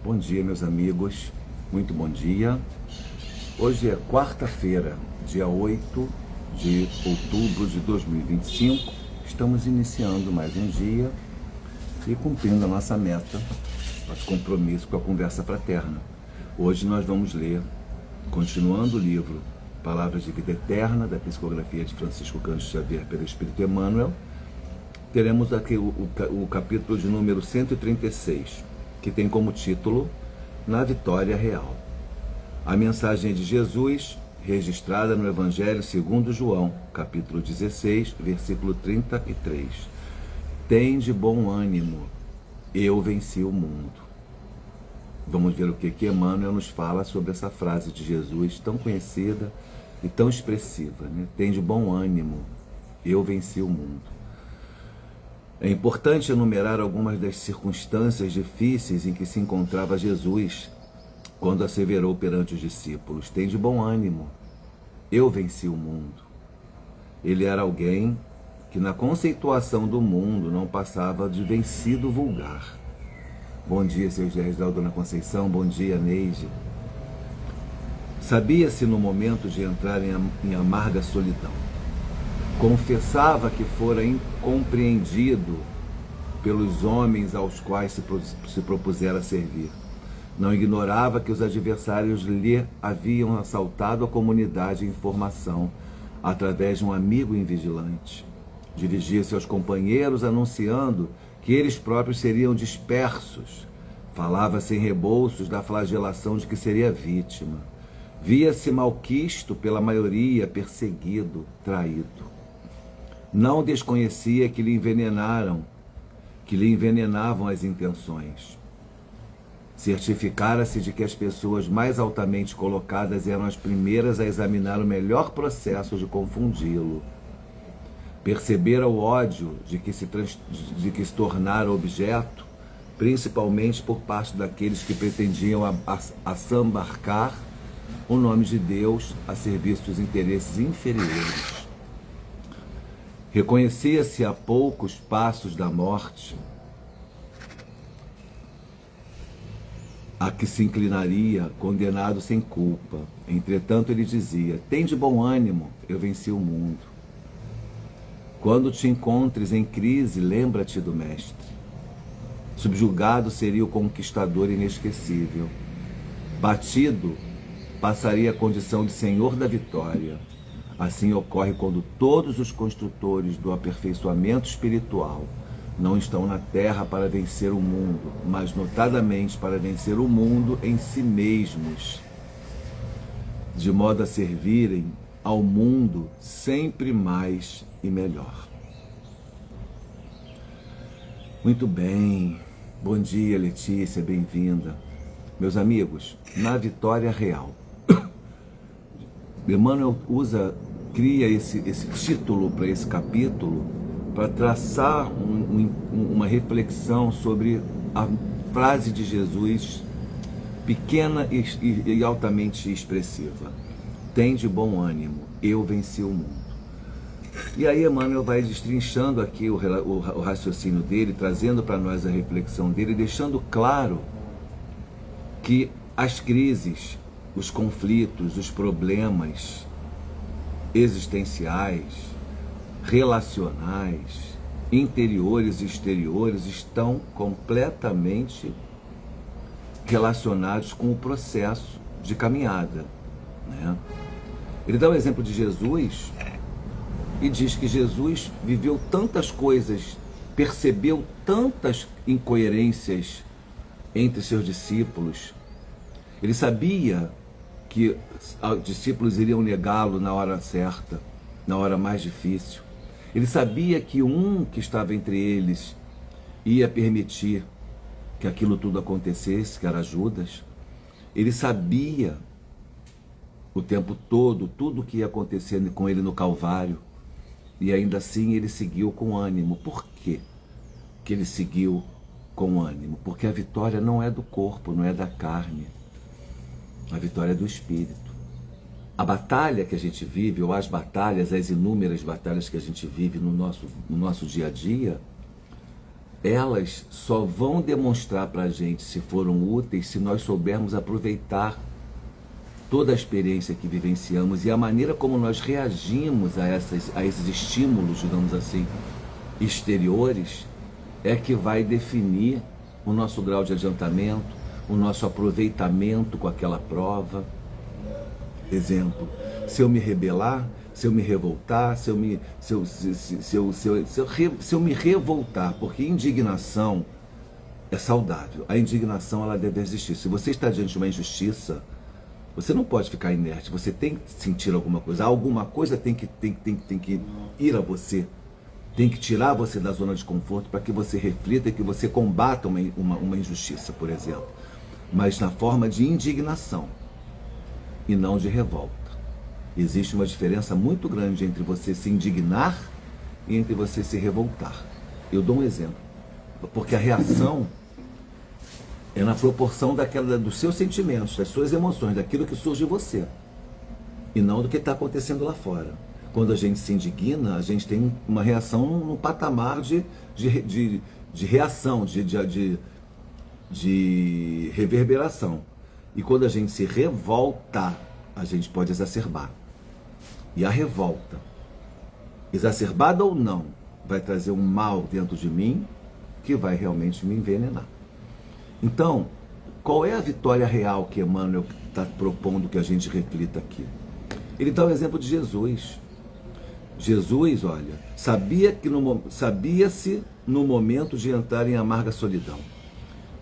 Bom dia, meus amigos, muito bom dia. Hoje é quarta-feira, dia 8 de outubro de 2025. Estamos iniciando mais um dia e cumprindo a nossa meta, nosso compromisso com a conversa fraterna. Hoje nós vamos ler, continuando o livro Palavras de Vida Eterna, da psicografia de Francisco Cândido Xavier pelo Espírito Emmanuel. Teremos aqui o capítulo de número 136, que tem como título Na Vitória Real. A mensagem de Jesus, registrada no Evangelho segundo João, capítulo 16, versículo 33. Tende bom ânimo, eu venci o mundo. Vamos ver o que Emmanuel nos fala sobre essa frase de Jesus, tão conhecida e tão expressiva, né? Tende bom ânimo, eu venci o mundo. É importante enumerar algumas das circunstâncias difíceis em que se encontrava Jesus quando asseverou perante os discípulos: tende bom ânimo, eu venci o mundo. Ele era alguém que na conceituação do mundo não passava de vencido vulgar. Bom dia, seu Geraldão, Dona Conceição, bom dia, Neide. Sabia-se no momento de entrar em amarga solidão. Confessava que fora incompreendido pelos homens aos quais se propusera servir. Não ignorava que os adversários lhe haviam assaltado a comunidade em formação através de um amigo invigilante. Dirigia-se aos companheiros anunciando que eles próprios seriam dispersos. Falava sem rebolsos da flagelação de que seria vítima. Via-se malquisto pela maioria, perseguido, traído. Não desconhecia que lhe envenenavam as intenções. Certificara-se de que as pessoas mais altamente colocadas eram as primeiras a examinar o melhor processo de confundi-lo. Percebera o ódio de que se tornara objeto, principalmente por parte daqueles que pretendiam assambarcar o nome de Deus a serviço dos interesses inferiores. Reconhecia-se a poucos passos da morte a que se inclinaria, condenado sem culpa. Entretanto, ele dizia: tende bom ânimo, eu venci o mundo. Quando te encontres em crise, lembra-te do Mestre. Subjugado seria o conquistador inesquecível. Batido, passaria a condição de senhor da vitória. Assim ocorre quando todos os construtores do aperfeiçoamento espiritual não estão na terra para vencer o mundo, mas notadamente para vencer o mundo em si mesmos, de modo a servirem ao mundo sempre mais e melhor. Muito bem, bom dia, Letícia, bem-vinda. Meus amigos, na Vitória Real, Emmanuel cria esse título para esse capítulo para traçar uma reflexão sobre a frase de Jesus, pequena e altamente expressiva: tende bom ânimo, eu venci o mundo. E aí Emmanuel vai destrinchando aqui o raciocínio dele, trazendo para nós a reflexão dele, deixando claro que as crises, os conflitos, os problemas existenciais, relacionais, interiores e exteriores estão completamente relacionados com o processo de caminhada, né? Ele dá o exemplo de Jesus e diz que Jesus viveu tantas coisas, percebeu tantas incoerências entre seus discípulos. Ele sabia que os discípulos iriam negá-lo na hora certa, na hora mais difícil. Ele sabia que um que estava entre eles ia permitir que aquilo tudo acontecesse, que era Judas. Ele sabia o tempo todo tudo o que ia acontecer com ele no Calvário, e ainda assim ele seguiu com ânimo. Por quê que ele seguiu com ânimo? Porque a vitória não é do corpo, não é da carne. A vitória é do Espírito. A batalha que a gente vive, ou as batalhas, as inúmeras batalhas que a gente vive no nosso dia a dia, elas só vão demonstrar para a gente se foram úteis se nós soubermos aproveitar toda a experiência que vivenciamos e a maneira como nós reagimos a esses estímulos, digamos assim, exteriores, é que vai definir o nosso grau de adiantamento, o nosso aproveitamento com aquela prova. Exemplo, se eu me rebelar, se eu me revoltar, se eu me revoltar, porque indignação é saudável, a indignação ela deve existir. Se você está diante de uma injustiça, você não pode ficar inerte, você tem que sentir alguma coisa tem que ir a você, tem que tirar você da zona de conforto para que você reflita e que você combata uma injustiça, por exemplo, mas na forma de indignação e não de revolta. Existe uma diferença muito grande entre você se indignar e entre você se revoltar. Eu dou um exemplo, porque a reação é na proporção dos seus sentimentos, das suas emoções, daquilo que surge em você, e não do que está acontecendo lá fora. Quando a gente se indigna, a gente tem uma reação no patamar de reação, de reverberação. E quando a gente se revolta, a gente pode exacerbar. E a revolta, exacerbada ou não, vai trazer um mal dentro de mim que vai realmente me envenenar. Então, qual é a vitória real que Emmanuel está propondo que a gente reflita aqui? Ele dá o exemplo de Jesus. Jesus, olha, sabia-se no momento de entrar em amarga solidão.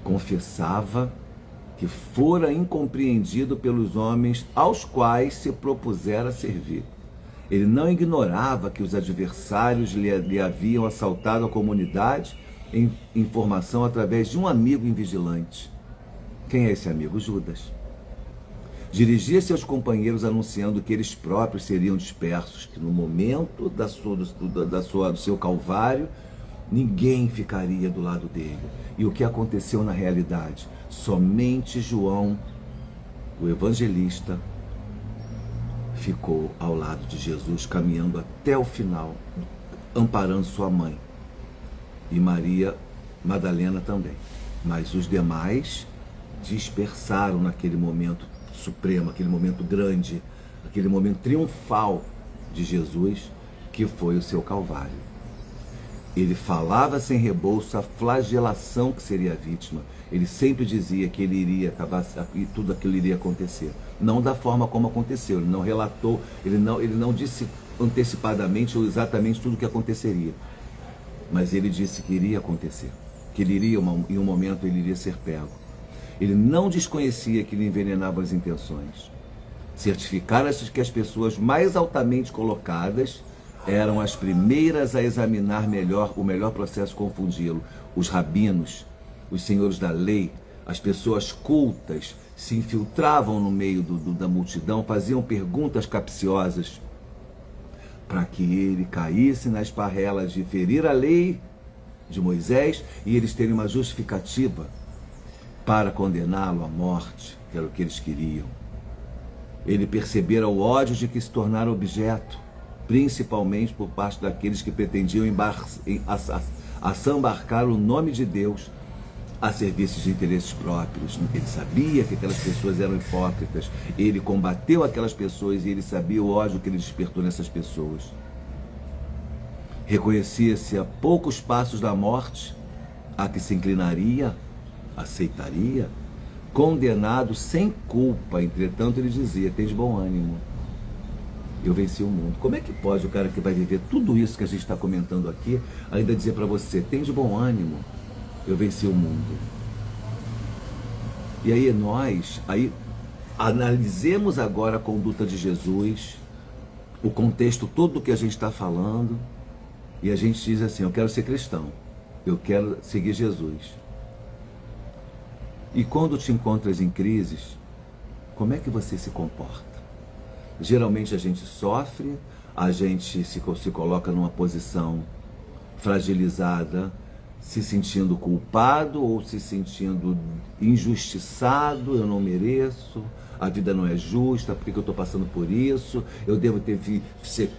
Confessava que fora incompreendido pelos homens aos quais se propusera servir. Ele não ignorava que os adversários lhe haviam assaltado a comunidade em informação através de um amigo invigilante. Quem é esse amigo? Judas. Dirigia-se aos companheiros anunciando que eles próprios seriam dispersos, que no momento do seu calvário, ninguém ficaria do lado dele. E o que aconteceu na realidade? Somente João, o evangelista, ficou ao lado de Jesus, caminhando até o final, amparando sua mãe. E Maria Madalena também. Mas os demais dispersaram naquele momento supremo, aquele momento grande, aquele momento triunfal de Jesus, que foi o seu Calvário. Ele falava sem rebolso a flagelação que seria a vítima. Ele sempre dizia que ele iria acabar e tudo aquilo iria acontecer. Não da forma como aconteceu, ele não relatou, ele não disse antecipadamente ou exatamente tudo o que aconteceria. Mas ele disse que iria acontecer, que ele iria, em um momento ele iria ser pego. Ele não desconhecia que lhe envenenavam as intenções. Certificara-se que as pessoas mais altamente colocadas eram as primeiras a examinar o melhor processo confundi-lo. Os rabinos, os senhores da lei, as pessoas cultas se infiltravam no meio da multidão, faziam perguntas capciosas para que ele caísse na esparrela de ferir a lei de Moisés e eles terem uma justificativa para condená-lo à morte, que era o que eles queriam. Ele percebera o ódio de que se tornara objeto, principalmente por parte daqueles que pretendiam assambarcar o nome de Deus a serviço de interesses próprios. Ele sabia que aquelas pessoas eram hipócritas, ele combateu aquelas pessoas e ele sabia o ódio que ele despertou nessas pessoas. Reconhecia-se a poucos passos da morte, a que se inclinaria, aceitaria, condenado sem culpa. Entretanto, ele dizia: tens bom ânimo, eu venci o mundo. Como é que pode o cara que vai viver tudo isso que a gente está comentando aqui ainda dizer para você: tens bom ânimo, eu venci o mundo? E aí analisemos agora a conduta de Jesus, o contexto todo do que a gente está falando, e a gente diz assim: eu quero ser cristão, eu quero seguir Jesus. E quando te encontras em crises, como é que você se comporta? Geralmente a gente sofre, a gente se coloca numa posição fragilizada, se sentindo culpado ou se sentindo injustiçado. Eu não mereço, a vida não é justa, por que eu estou passando por isso? Eu devo ter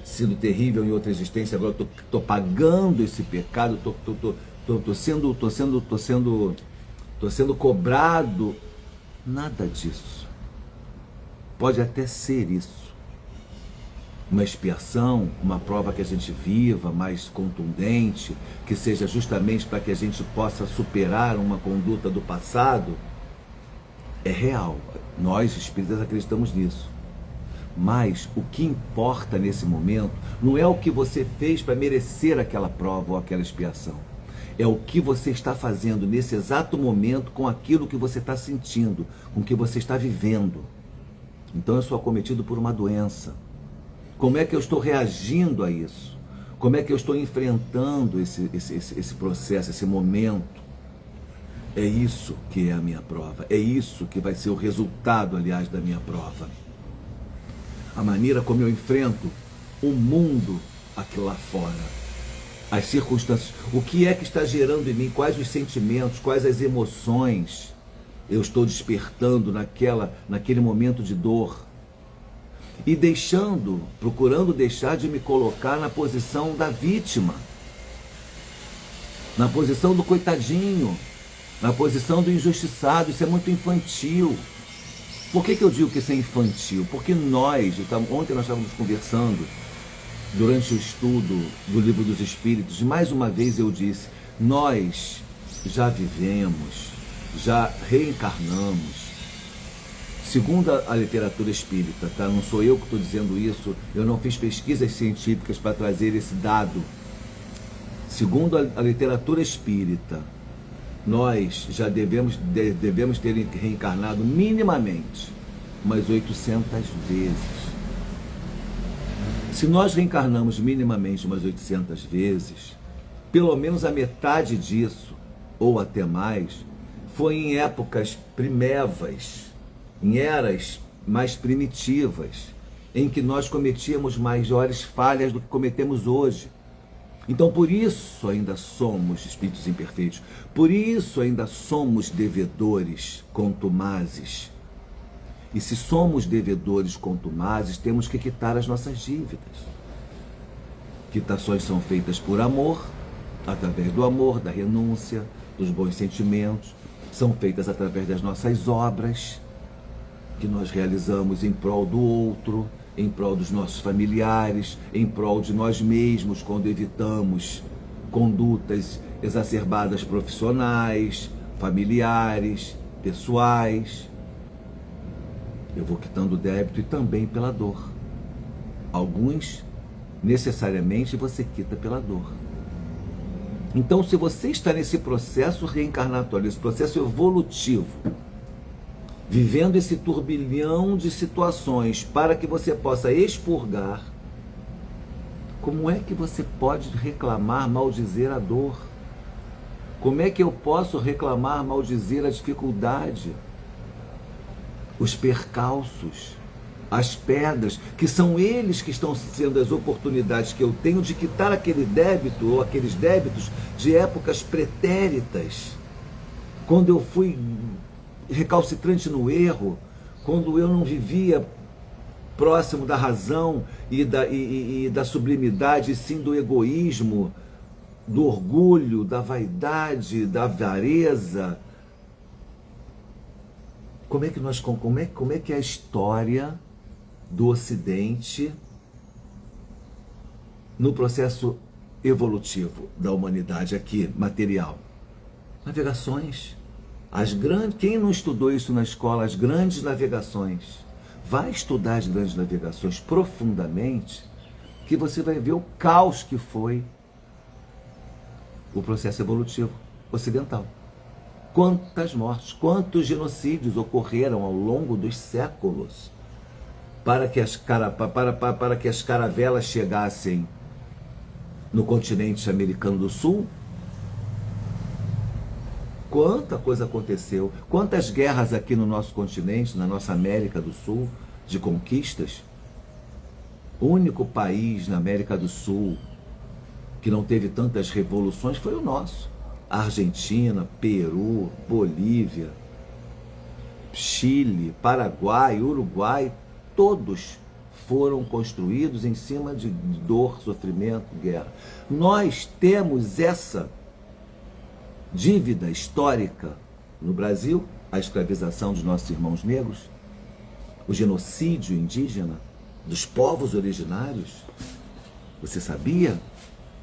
sido terrível em outra existência, agora eu estou pagando esse pecado, tô sendo cobrado. Nada disso. Pode até ser isso. Uma expiação, uma prova que a gente viva mais contundente, que seja justamente para que a gente possa superar uma conduta do passado, é real. Nós, espíritas, acreditamos nisso. Mas o que importa nesse momento não é o que você fez para merecer aquela prova ou aquela expiação. É o que você está fazendo nesse exato momento com aquilo que você está sentindo, com o que você está vivendo. Então eu sou acometido por uma doença. Como é que eu estou reagindo a isso? Como é que eu estou enfrentando esse processo, esse momento? É isso que é a minha prova. É isso que vai ser o resultado, aliás, da minha prova. A maneira como eu enfrento o mundo aqui lá fora. As circunstâncias. O que é que está gerando em mim? Quais os sentimentos? Quais as emoções eu estou despertando naquele momento de dor? E procurando deixar de me colocar na posição da vítima, na posição do coitadinho, na posição do injustiçado. Isso é muito infantil. Por que eu digo que isso é infantil? Porque ontem nós estávamos conversando, durante o estudo do Livro dos Espíritos, e mais uma vez eu disse, nós já vivemos, já reencarnamos. Segundo a literatura espírita, tá? Não sou eu que estou dizendo isso, eu não fiz pesquisas científicas para trazer esse dado. Segundo a literatura espírita, nós já devemos ter reencarnado minimamente umas 800 vezes. Se nós reencarnamos minimamente umas 800 vezes, pelo menos a metade disso, ou até mais, foi em épocas primevas, em eras mais primitivas, em que nós cometíamos maiores falhas do que cometemos hoje. Então, por isso ainda somos espíritos imperfeitos, por isso ainda somos devedores contumazes. E se somos devedores contumazes, temos que quitar as nossas dívidas. Quitações são feitas por amor, através do amor, da renúncia, dos bons sentimentos, são feitas através das nossas obras, que nós realizamos em prol do outro, em prol dos nossos familiares, em prol de nós mesmos, quando evitamos condutas exacerbadas profissionais, familiares, pessoais. Eu vou quitando o débito e também pela dor. Alguns, necessariamente, você quita pela dor. Então, se você está nesse processo reencarnatório, esse processo evolutivo, vivendo esse turbilhão de situações para que você possa expurgar, como é que você pode reclamar, maldizer a dor? Como é que eu posso reclamar, maldizer a dificuldade? Os percalços, as pedras, que são eles que estão sendo as oportunidades que eu tenho de quitar aquele débito ou aqueles débitos de épocas pretéritas, quando eu fui recalcitrante no erro, quando eu não vivia próximo da razão e da sublimidade, sim do egoísmo, do orgulho, da vaidade, da avareza. Como é que é a história do Ocidente no processo evolutivo da humanidade aqui, material? Navegações. Quem não estudou isso na escola, as grandes navegações, vai estudar as grandes navegações profundamente, que você vai ver o caos que foi o processo evolutivo ocidental. Quantas mortes, quantos genocídios ocorreram ao longo dos séculos para que as caravelas chegassem no continente americano do sul? Quanta coisa aconteceu, quantas guerras aqui no nosso continente, na nossa América do Sul, de conquistas. O único país na América do Sul que não teve tantas revoluções foi o nosso. Argentina, Peru, Bolívia, Chile, Paraguai, Uruguai, todos foram construídos em cima de dor, sofrimento, guerra. Nós temos essa dívida histórica no Brasil, a escravização dos nossos irmãos negros, o genocídio indígena dos povos originários. Você sabia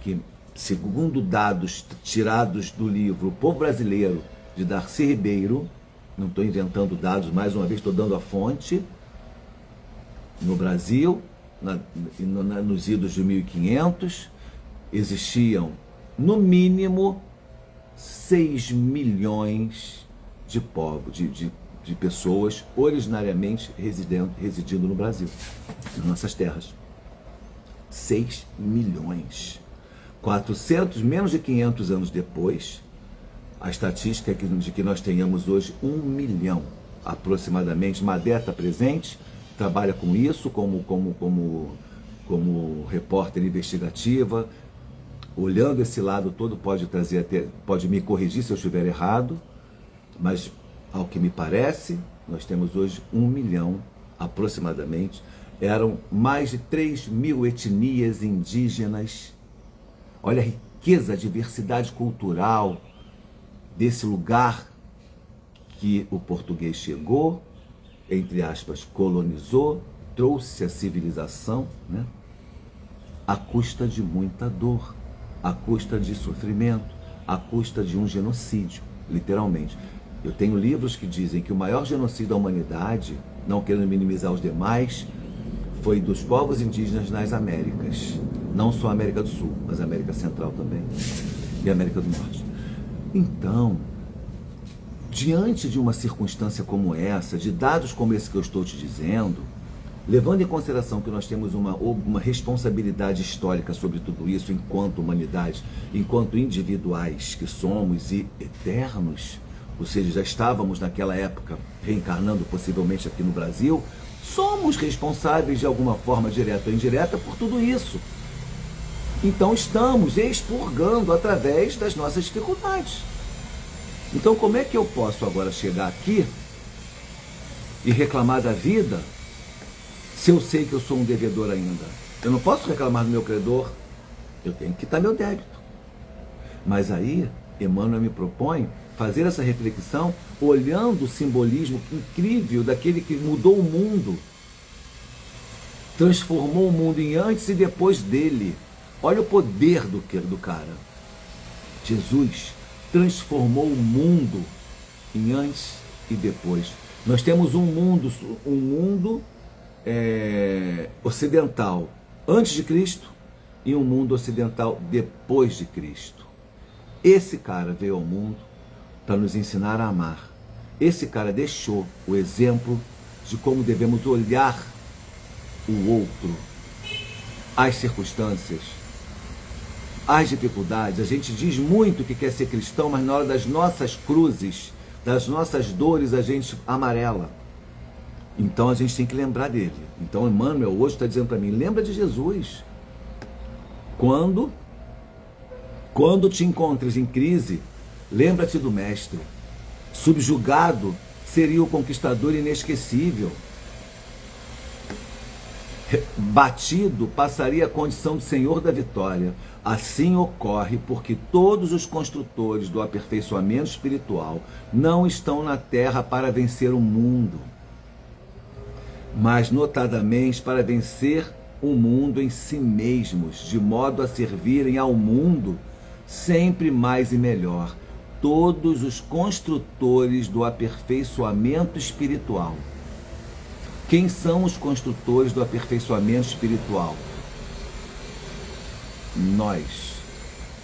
que, segundo dados tirados do livro O Povo Brasileiro, de Darcy Ribeiro, não estou inventando dados, mais uma vez estou dando a fonte, no Brasil, nos idos de 1500, existiam no mínimo 6 milhões de povos, de pessoas originariamente residindo no Brasil, nas nossas terras. 6 milhões. 400, menos de 500 anos depois, a estatística é de que nós tenhamos hoje 1 milhão, aproximadamente. Madé está presente, trabalha com isso como repórter investigativa, olhando esse lado todo, pode me corrigir se eu estiver errado, mas ao que me parece, nós temos hoje 1 milhão aproximadamente. Eram mais de 3.000 etnias indígenas. Olha a riqueza, a diversidade cultural desse lugar que o português chegou, entre aspas, colonizou, trouxe a civilização, né? À custa de muita dor, à custa de sofrimento, à custa de um genocídio, literalmente. Eu tenho livros que dizem que o maior genocídio da humanidade, não querendo minimizar os demais, foi dos povos indígenas nas Américas. Não só a América do Sul, mas a América Central também e a América do Norte. Então, diante de uma circunstância como essa, de dados como esse que eu estou te dizendo, levando em consideração que nós temos uma responsabilidade histórica sobre tudo isso, enquanto humanidade, enquanto individuais que somos e eternos, ou seja, já estávamos naquela época reencarnando possivelmente aqui no Brasil, somos responsáveis de alguma forma direta ou indireta por tudo isso. Então estamos expurgando através das nossas dificuldades. Então como é que eu posso agora chegar aqui e reclamar da vida se eu sei que eu sou um devedor ainda? Eu não posso reclamar do meu credor, eu tenho que quitar meu débito. Mas aí Emmanuel me propõe fazer essa reflexão olhando o simbolismo incrível daquele que mudou o mundo, transformou o mundo em antes e depois dele. Olha o poder do cara. Jesus transformou o mundo em antes e depois. Nós temos um mundo ocidental antes de Cristo e um mundo ocidental depois de Cristo. Esse cara veio ao mundo para nos ensinar a amar. Esse cara deixou o exemplo de como devemos olhar o outro, as circunstâncias, as dificuldades. A gente diz muito que quer ser cristão, mas na hora das nossas cruzes, das nossas dores, a gente amarela. Então a gente tem que lembrar dele. Então Emmanuel hoje está dizendo para mim, lembra de Jesus. Quando te encontres em crise, lembra-te do Mestre. Subjugado seria o conquistador inesquecível. Batido passaria a condição de senhor da vitória. Assim ocorre porque todos os construtores do aperfeiçoamento espiritual não estão na terra para vencer o mundo, mas notadamente para vencer o mundo em si mesmos, de modo a servirem ao mundo sempre mais e melhor. Todos os construtores do aperfeiçoamento espiritual. Quem são os construtores do aperfeiçoamento espiritual? Nós.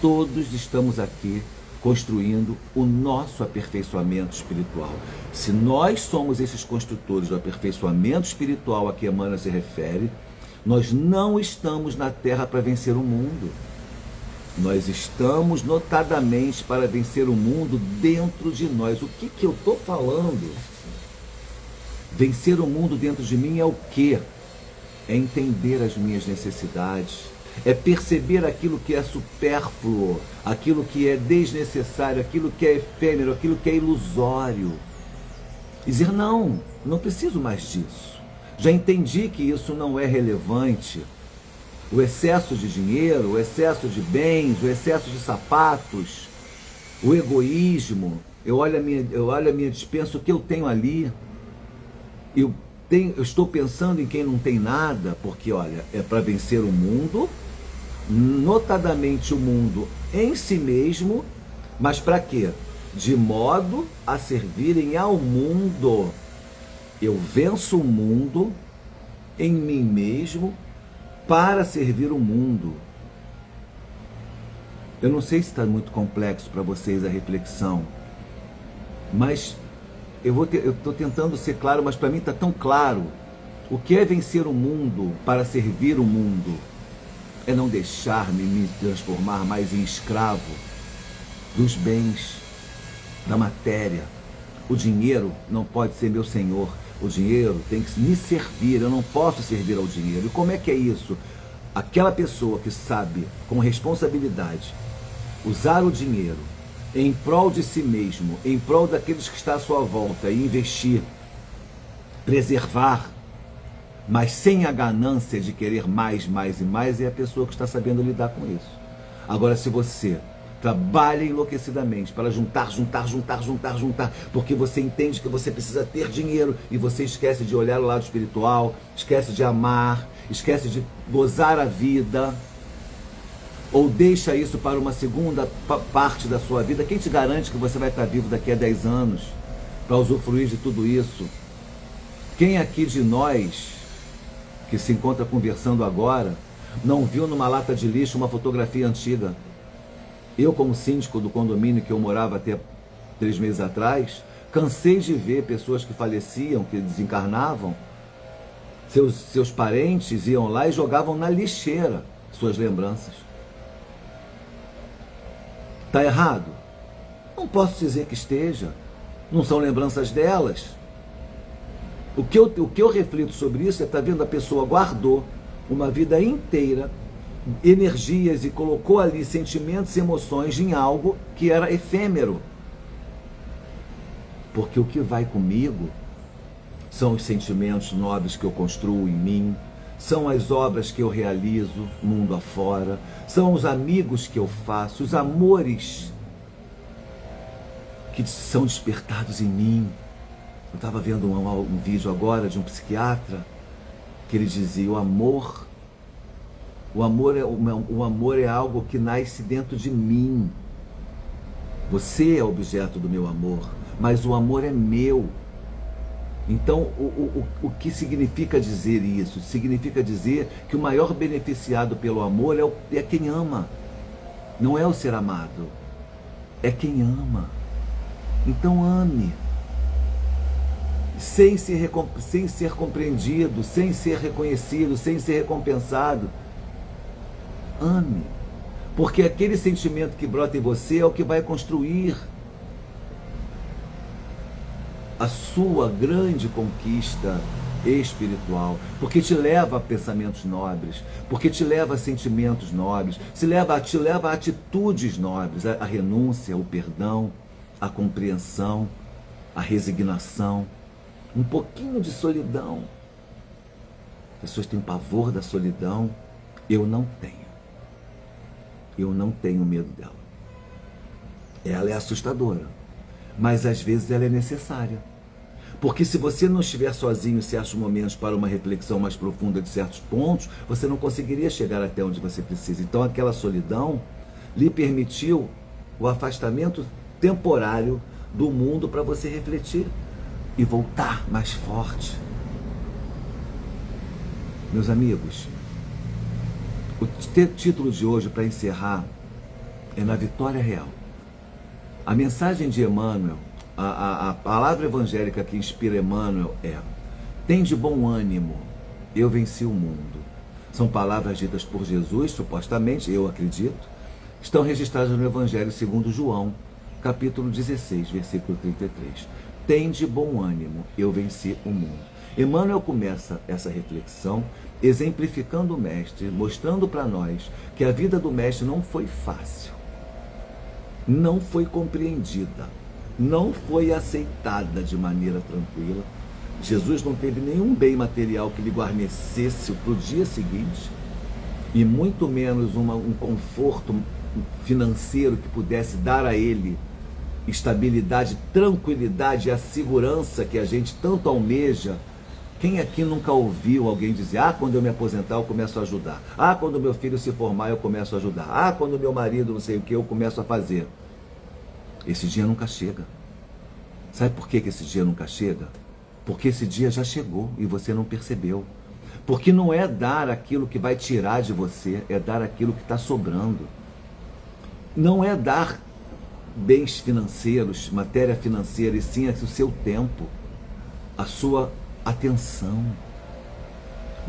Todos estamos aqui construindo o nosso aperfeiçoamento espiritual. Se nós somos esses construtores do aperfeiçoamento espiritual a que Emmanuel se refere, nós não estamos na Terra para vencer o mundo. Nós estamos notadamente para vencer o mundo dentro de nós. O que eu estou falando? Vencer o mundo dentro de mim é o quê? É entender as minhas necessidades, é perceber aquilo que é supérfluo, aquilo que é desnecessário, aquilo que é efêmero, aquilo que é ilusório. Dizer, não preciso mais disso. Já entendi que isso não é relevante. O excesso de dinheiro, o excesso de bens, o excesso de sapatos, o egoísmo. Eu olho a minha despensa, o que eu tenho ali. Eu estou pensando em quem não tem nada, porque, olha, é para vencer o mundo, notadamente o mundo em si mesmo, mas para quê? De modo a servirem ao mundo. Eu venço o mundo em mim mesmo para servir o mundo. Eu não sei se está muito complexo para vocês a reflexão, mas eu estou tentando ser claro, mas para mim está tão claro. O que é vencer o mundo para servir o mundo? É não deixar-me me transformar mais em escravo dos bens, da matéria. O dinheiro não pode ser meu senhor. O dinheiro tem que me servir, eu não posso servir ao dinheiro. E como é que é isso? Aquela pessoa que sabe, com responsabilidade, usar o dinheiro em prol de si mesmo, em prol daqueles que estão à sua volta, e investir, preservar, mas sem a ganância de querer mais, mais e mais, é a pessoa que está sabendo lidar com isso. Agora, se você trabalha enlouquecidamente para juntar, porque você entende que você precisa ter dinheiro e você esquece de olhar o lado espiritual, esquece de amar, esquece de gozar a vida, ou deixa isso para uma segunda parte da sua vida, quem te garante que você vai estar vivo daqui a 10 anos para usufruir de tudo isso? Quem aqui de nós que se encontra conversando agora não viu numa lata de lixo uma fotografia antiga? Eu, como síndico do condomínio que eu morava até 3 meses atrás, cansei de ver pessoas que faleciam, que desencarnavam, seus parentes iam lá e jogavam na lixeira suas lembranças. Está errado? Não posso dizer que esteja. Não são lembranças delas. O que eu reflito sobre isso é, tá vendo, a pessoa guardou uma vida inteira, energias, e colocou ali sentimentos e emoções em algo que era efêmero. Porque o que vai comigo são os sentimentos nobres que eu construo em mim, são as obras que eu realizo mundo afora, são os amigos que eu faço, os amores que são despertados em mim. Eu estava vendo um vídeo agora de um psiquiatra que ele dizia: o amor é algo que nasce dentro de mim. Você é objeto do meu amor, mas o amor é meu. Então, o que significa dizer isso? Significa dizer que o maior beneficiado pelo amor é quem ama. Não é o ser amado, é quem ama. Então ame. Sem ser compreendido, sem ser reconhecido, sem ser recompensado. Ame. Porque aquele sentimento que brota em você é o que vai construir a sua grande conquista espiritual, porque te leva a pensamentos nobres, porque te leva a sentimentos nobres, te leva a atitudes nobres, a renúncia, o perdão, a compreensão, a resignação, um pouquinho de solidão. As pessoas têm pavor da solidão. Eu não tenho. Eu não tenho medo dela. Ela é assustadora, mas às vezes ela é necessária. Porque se você não estiver sozinho em certos momentos para uma reflexão mais profunda de certos pontos, você não conseguiria chegar até onde você precisa. Então aquela solidão lhe permitiu o afastamento temporário do mundo para você refletir e voltar mais forte. Meus amigos, o título de hoje, para encerrar, é Na Vitória Real. A mensagem de Emmanuel, a palavra evangélica que inspira Emmanuel é: tem de bom ânimo, eu venci o mundo. São palavras ditas por Jesus, supostamente, eu acredito, estão registradas no Evangelho segundo João, capítulo 16, versículo 33. Tem de bom ânimo, eu venci o mundo. Emmanuel começa essa reflexão exemplificando o Mestre, mostrando para nós que a vida do Mestre não foi fácil, não foi compreendida, não foi aceitada de maneira tranquila. Jesus não teve nenhum bem material que lhe guarnecesse para o dia seguinte, e muito menos um conforto financeiro que pudesse dar a ele estabilidade, tranquilidade e a segurança que a gente tanto almeja. Quem aqui nunca ouviu alguém dizer: ah, quando eu me aposentar eu começo a ajudar, ah, quando meu filho se formar eu começo a ajudar, ah, quando meu marido não sei o que eu começo a fazer? Esse dia nunca chega. Sabe por que esse dia nunca chega? Porque esse dia já chegou e você não percebeu. Porque não é dar aquilo que vai tirar de você, é dar aquilo que está sobrando. Não é dar bens financeiros, matéria financeira, e sim o seu tempo, a sua atenção,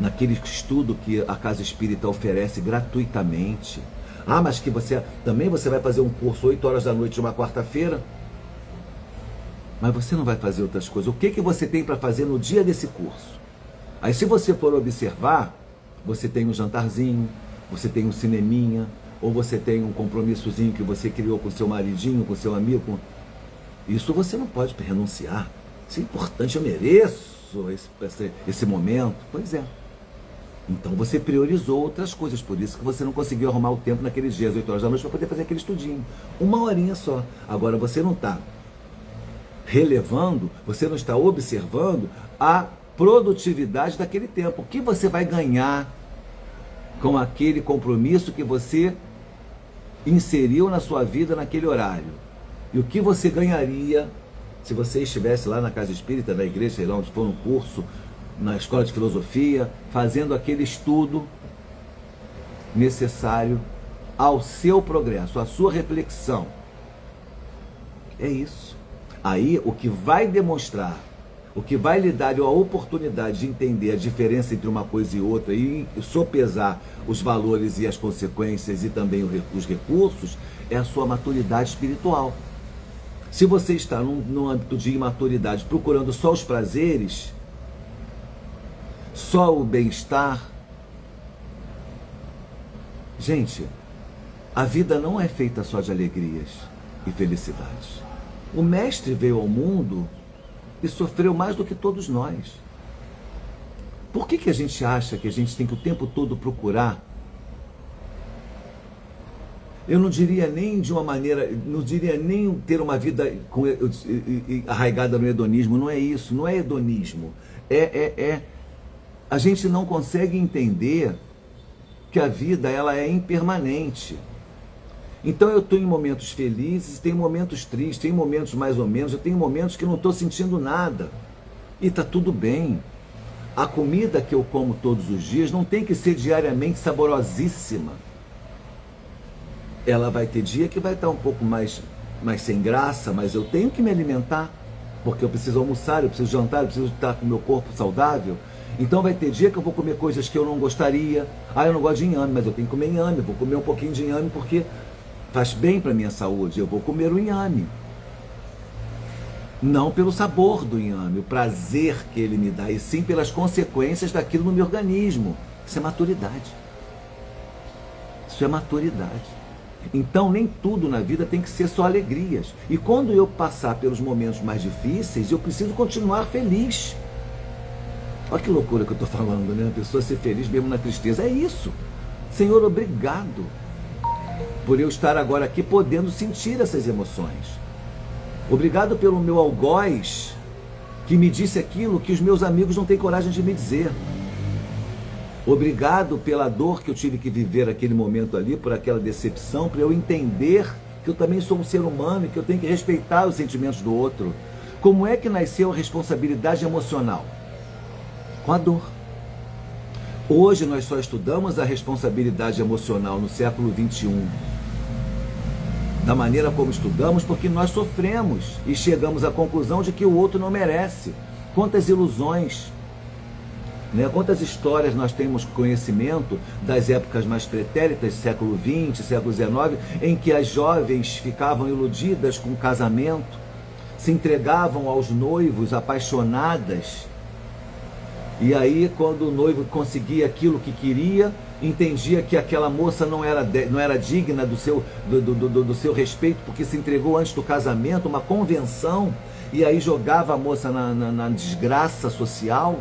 naquele estudo que a Casa Espírita oferece gratuitamente. Ah, mas que você vai fazer um curso 8 horas da noite de uma quarta-feira, mas você não vai fazer outras coisas. O que você tem para fazer no dia desse curso? Aí, se você for observar, você tem um jantarzinho, você tem um cineminha, ou você tem um compromissozinho que você criou com seu maridinho, com seu amigo. Isso você não pode renunciar. Isso é importante, eu mereço esse momento. Pois é. Então você priorizou outras coisas, por isso que você não conseguiu arrumar o tempo naqueles dias, 8 horas da noite, para poder fazer aquele estudinho. 1 horinha só. Agora você não está relevando, você não está observando a produtividade daquele tempo. O que você vai ganhar com aquele compromisso que você inseriu na sua vida naquele horário? E o que você ganharia se você estivesse lá na Casa Espírita, na igreja, sei lá onde for, no curso, na escola de filosofia, fazendo aquele estudo necessário ao seu progresso, à sua reflexão? É isso. Aí o que vai demonstrar, o que vai lhe dar a oportunidade de entender a diferença entre uma coisa e outra e sopesar os valores e as consequências e também os recursos, é a sua maturidade espiritual. Se você está num âmbito de imaturidade, procurando só os prazeres, só o bem-estar, gente, a vida não é feita só de alegrias e felicidades. O mestre veio ao mundo e sofreu mais do que todos nós. Por que a gente acha que a gente tem que o tempo todo procurar? Eu não diria nem de uma maneira, não diria nem ter uma vida arraigada no hedonismo. Não é isso, não é hedonismo. A gente não consegue entender que a vida ela é impermanente. Então eu estou em momentos felizes, tem momentos tristes, tem momentos mais ou menos, eu tenho momentos que não estou sentindo nada. E está tudo bem. A comida que eu como todos os dias não tem que ser diariamente saborosíssima. Ela vai ter dia que vai estar um pouco mais sem graça, mas eu tenho que me alimentar, porque eu preciso almoçar, eu preciso jantar, eu preciso estar com o meu corpo saudável. Então vai ter dia que eu vou comer coisas que eu não gostaria. Ah, eu não gosto de inhame, mas eu tenho que comer inhame, eu vou comer um pouquinho de inhame porque faz bem para a minha saúde, eu vou comer o inhame. Não pelo sabor do inhame, o prazer que ele me dá, e sim pelas consequências daquilo no meu organismo. Isso é maturidade. Isso é maturidade. Então nem tudo na vida tem que ser só alegrias. E quando eu passar pelos momentos mais difíceis, eu preciso continuar feliz. Olha que loucura que eu estou falando, né? A pessoa ser feliz mesmo na tristeza. É isso. Senhor, obrigado por eu estar agora aqui podendo sentir essas emoções. Obrigado pelo meu algoz que me disse aquilo que os meus amigos não têm coragem de me dizer. Obrigado pela dor que eu tive que viver naquele momento ali, por aquela decepção, para eu entender que eu também sou um ser humano e que eu tenho que respeitar os sentimentos do outro. Como é que nasceu a responsabilidade emocional? Com a dor. Hoje nós só estudamos a responsabilidade emocional no século XXI. Da maneira como estudamos, porque nós sofremos e chegamos à conclusão de que o outro não merece. Quantas ilusões, né? Quantas histórias nós temos conhecimento das épocas mais pretéritas, século XX, século XIX, em que as jovens ficavam iludidas com o casamento, se entregavam aos noivos apaixonadas, e aí quando o noivo conseguia aquilo que queria, entendia que aquela moça não era digna do seu respeito, porque se entregou antes do casamento, uma convenção, e aí jogava a moça na desgraça social.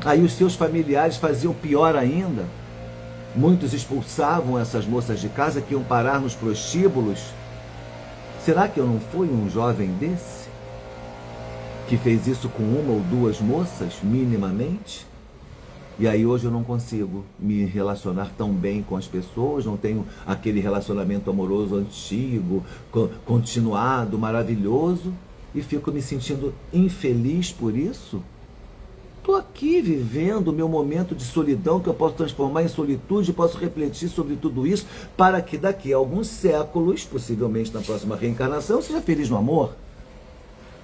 Aí os seus familiares faziam pior ainda. Muitos expulsavam essas moças de casa, que iam parar nos prostíbulos, Será que eu não fui um jovem desse? Que fez isso com uma ou duas moças, minimamente? E aí hoje eu não consigo me relacionar tão bem com as pessoas, não tenho aquele relacionamento amoroso antigo, continuado, maravilhoso, e fico me sentindo infeliz por isso? Estou aqui vivendo o meu momento de solidão, que eu posso transformar em solitude, posso refletir sobre tudo isso, para que daqui a alguns séculos, possivelmente na próxima reencarnação, eu seja feliz no amor.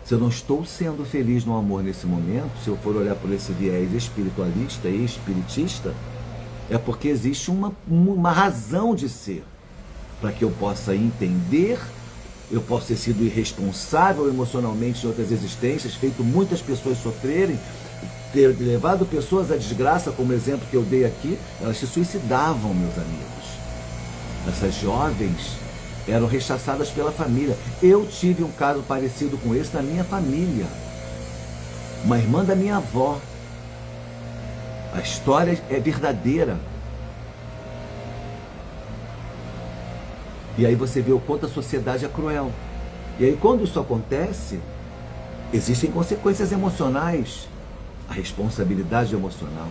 Se eu não estou sendo feliz no amor nesse momento, se eu for olhar por esse viés espiritualista e espiritista, é porque existe uma razão de ser, para que eu possa entender. Eu posso ter sido irresponsável emocionalmente em outras existências, feito muitas pessoas sofrerem, ter levado pessoas à desgraça, como o exemplo que eu dei aqui. Elas se suicidavam, meus amigos. Essas jovens eram rechaçadas pela família. Eu tive um caso parecido com esse na minha família. Uma irmã da minha avó. A história é verdadeira. E aí você vê o quanto a sociedade é cruel. E aí quando isso acontece, existem consequências emocionais. A responsabilidade emocional.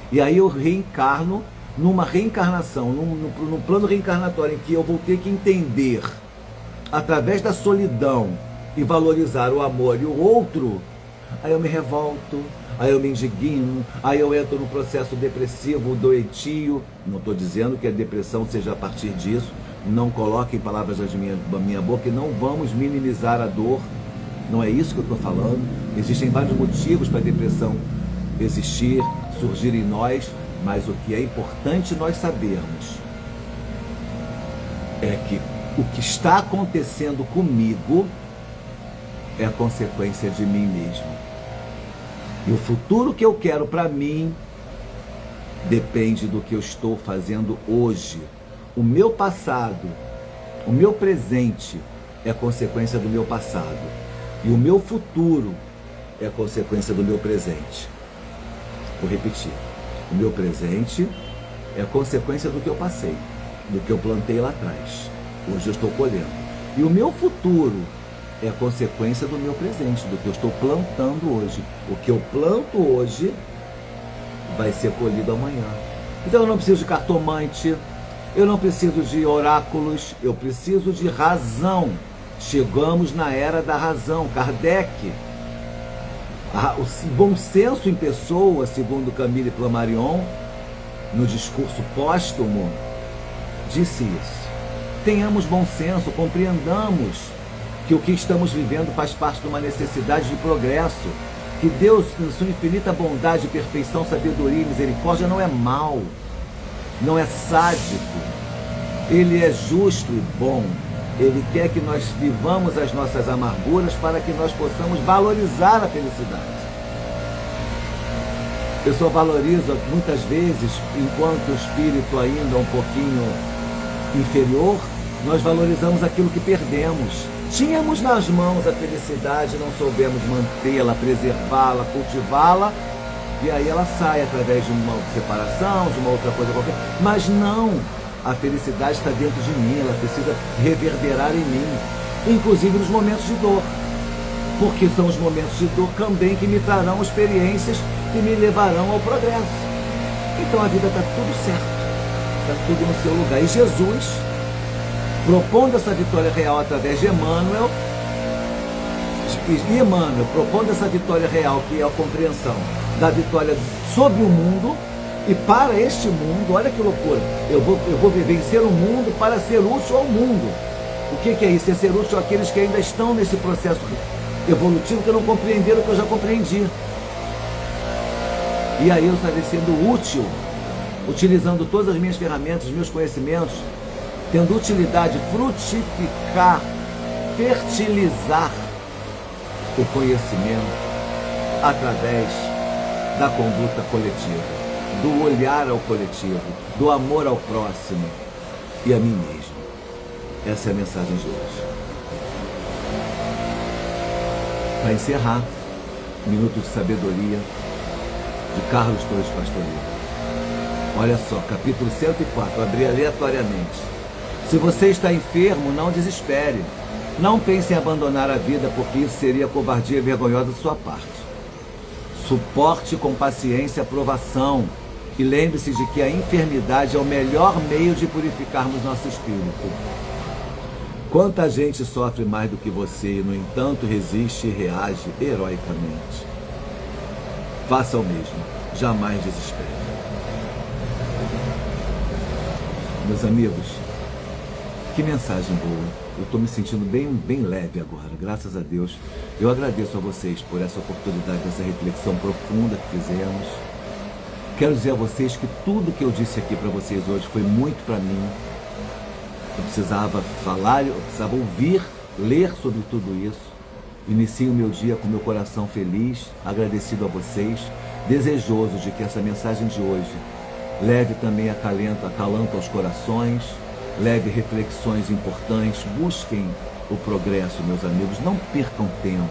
E aí eu reencarno numa reencarnação, num plano reencarnatório em que eu vou ter que entender, através da solidão, e valorizar o amor e o outro. Aí eu me revolto, aí eu me indigno, aí eu entro no processo depressivo, doentio. Não estou dizendo que a depressão seja a partir disso, não coloque em palavras da minha boca, e não vamos minimizar a dor, não é isso que eu estou falando. Existem vários motivos para a depressão existir, surgir em nós, mas o que é importante nós sabermos é que o que está acontecendo comigo é a consequência de mim mesmo. E o futuro que eu quero para mim depende do que eu estou fazendo hoje. O meu passado, o meu presente é consequência do meu passado. E o meu futuro é consequência do meu presente. Vou repetir. O meu presente é consequência do que eu passei, do que eu plantei lá atrás. Hoje eu estou colhendo. E o meu futuro é consequência do meu presente, do que eu estou plantando hoje. O que eu planto hoje vai ser colhido amanhã. Então eu não preciso de cartomante, eu não preciso de oráculos, eu preciso de razão. Chegamos na era da razão. Kardec, o bom senso em pessoa, segundo Camille Flammarion, no discurso póstumo, disse isso. Tenhamos bom senso, compreendamos que o que estamos vivendo faz parte de uma necessidade de progresso, que Deus, em sua infinita bondade, perfeição, sabedoria e misericórdia, não é mau, não é sádico, Ele é justo e bom. Ele quer que nós vivamos as nossas amarguras para que nós possamos valorizar a felicidade. A pessoa valoriza muitas vezes, enquanto o espírito ainda é um pouquinho inferior, nós valorizamos aquilo que perdemos. Tínhamos nas mãos a felicidade, não soubemos mantê-la, preservá-la, cultivá-la, e aí ela sai através de uma separação, de uma outra coisa qualquer. Mas não! A felicidade está dentro de mim, ela precisa reverberar em mim, inclusive nos momentos de dor, porque são os momentos de dor também que me trarão experiências que me levarão ao progresso. Então a vida está tudo certo, está tudo no seu lugar. E Jesus, propondo essa vitória real através de Emmanuel, propondo essa vitória real, que é a compreensão da vitória sobre o mundo, e para este mundo, olha que loucura, eu vou vencer o mundo para ser útil ao mundo. O que é isso? É ser útil àqueles que ainda estão nesse processo evolutivo, que não compreenderam o que eu já compreendi. E aí eu estarei sendo útil, utilizando todas as minhas ferramentas, os meus conhecimentos, tendo utilidade, frutificar, fertilizar o conhecimento através da conduta coletiva, do olhar ao coletivo, do amor ao próximo e a mim mesmo. Essa é a mensagem de hoje. Para encerrar, Minuto de Sabedoria, de Carlos Torres Pastorinho. Olha só, capítulo 104, abri aleatoriamente. Se você está enfermo, não desespere. Não pense em abandonar a vida, porque isso seria covardia vergonhosa de sua parte. Suporte com paciência a provação e lembre-se de que a enfermidade é o melhor meio de purificarmos nosso espírito. Quanta gente sofre mais do que você e, no entanto, resiste e reage heroicamente. Faça o mesmo, jamais desespere. Meus amigos, que mensagem boa. Eu estou me sentindo bem leve agora, graças a Deus. Eu agradeço a vocês por essa oportunidade, essa reflexão profunda que fizemos. Quero dizer a vocês que tudo que eu disse aqui para vocês hoje foi muito para mim. Eu precisava falar, eu precisava ouvir, ler sobre tudo isso. Inicio o meu dia com meu coração feliz, agradecido a vocês, desejoso de que essa mensagem de hoje leve também acalanto aos corações, leve reflexões importantes, busquem o progresso, meus amigos, não percam tempo.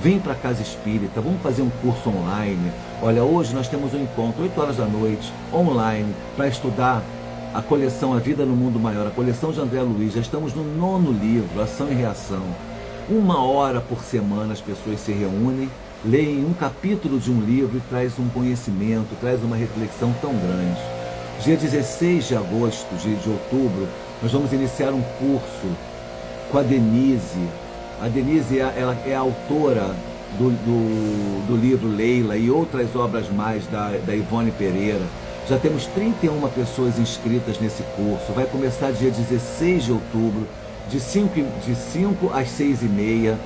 Vem para a Casa Espírita, vamos fazer um curso online. Olha, hoje nós temos um encontro, 8 horas da noite, online, para estudar a coleção A Vida no Mundo Maior, a coleção de André Luiz. Já estamos no 9º livro, Ação e Reação. 1 hora por semana as pessoas se reúnem, leem um capítulo de um livro e traz um conhecimento, traz uma reflexão tão grande. Dia 16 de agosto, dia de outubro, nós vamos iniciar um curso com a Denise. A Denise ela é a autora do livro Leila e outras obras mais da Ivone Pereira. Já temos 31 pessoas inscritas nesse curso. Vai começar dia 16 de outubro, de 5 às 6h30,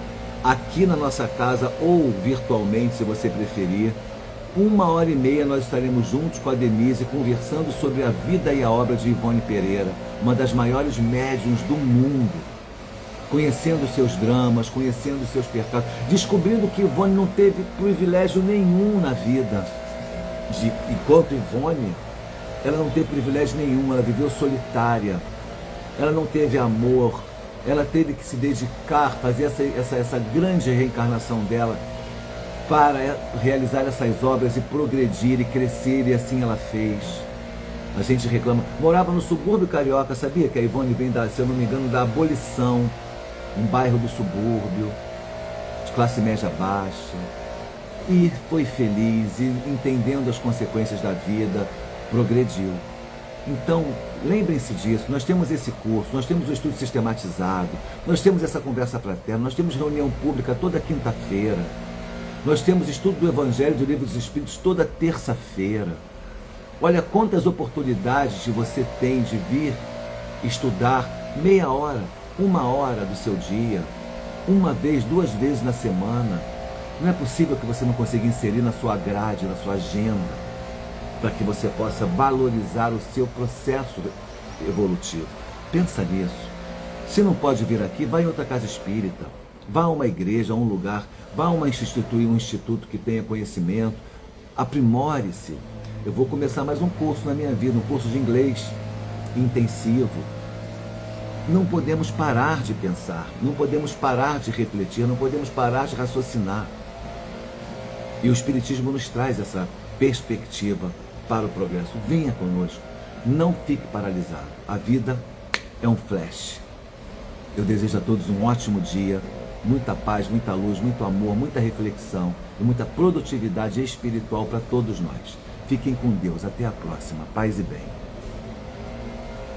aqui na nossa casa ou virtualmente, se você preferir. 1h30 nós estaremos juntos com a Denise conversando sobre a vida e a obra de Ivone Pereira, uma das maiores médiuns do mundo, conhecendo seus dramas, conhecendo seus pecados, descobrindo que Ivone não teve privilégio nenhum na vida. Enquanto Ivone, ela não teve privilégio nenhum, ela viveu solitária, ela não teve amor, ela teve que se dedicar, fazer essa grande reencarnação dela para realizar essas obras e progredir e crescer, e assim ela fez. A gente reclama, morava no subúrbio carioca, sabia que a Ivone vem, se eu não me engano, da Abolição, um bairro do subúrbio, de classe média baixa, e foi feliz, e entendendo as consequências da vida, progrediu. Então, lembrem-se disso, nós temos esse curso, nós temos o estudo sistematizado, nós temos essa conversa fraterna, nós temos reunião pública toda quinta-feira, nós temos estudo do Evangelho do Livro dos Espíritos toda terça-feira. Olha quantas oportunidades você tem de vir estudar meia hora, 1 hora do seu dia, 1 vez, 2 vezes na semana. Não é possível que você não consiga inserir na sua grade, na sua agenda, para que você possa valorizar o seu processo evolutivo. Pensa nisso. Se não pode vir aqui, vá em outra casa espírita, vá a uma igreja, a um lugar, vá a um instituto que tenha conhecimento, aprimore-se. Eu vou começar mais um curso na minha vida, um curso de inglês intensivo. Não podemos parar de pensar, não podemos parar de refletir, não podemos parar de raciocinar. E o Espiritismo nos traz essa perspectiva para o progresso. Venha conosco, não fique paralisado. A vida é um flash. Eu desejo a todos um ótimo dia, muita paz, muita luz, muito amor, muita reflexão e muita produtividade espiritual para todos nós. Fiquem com Deus. Até a próxima. Paz e bem.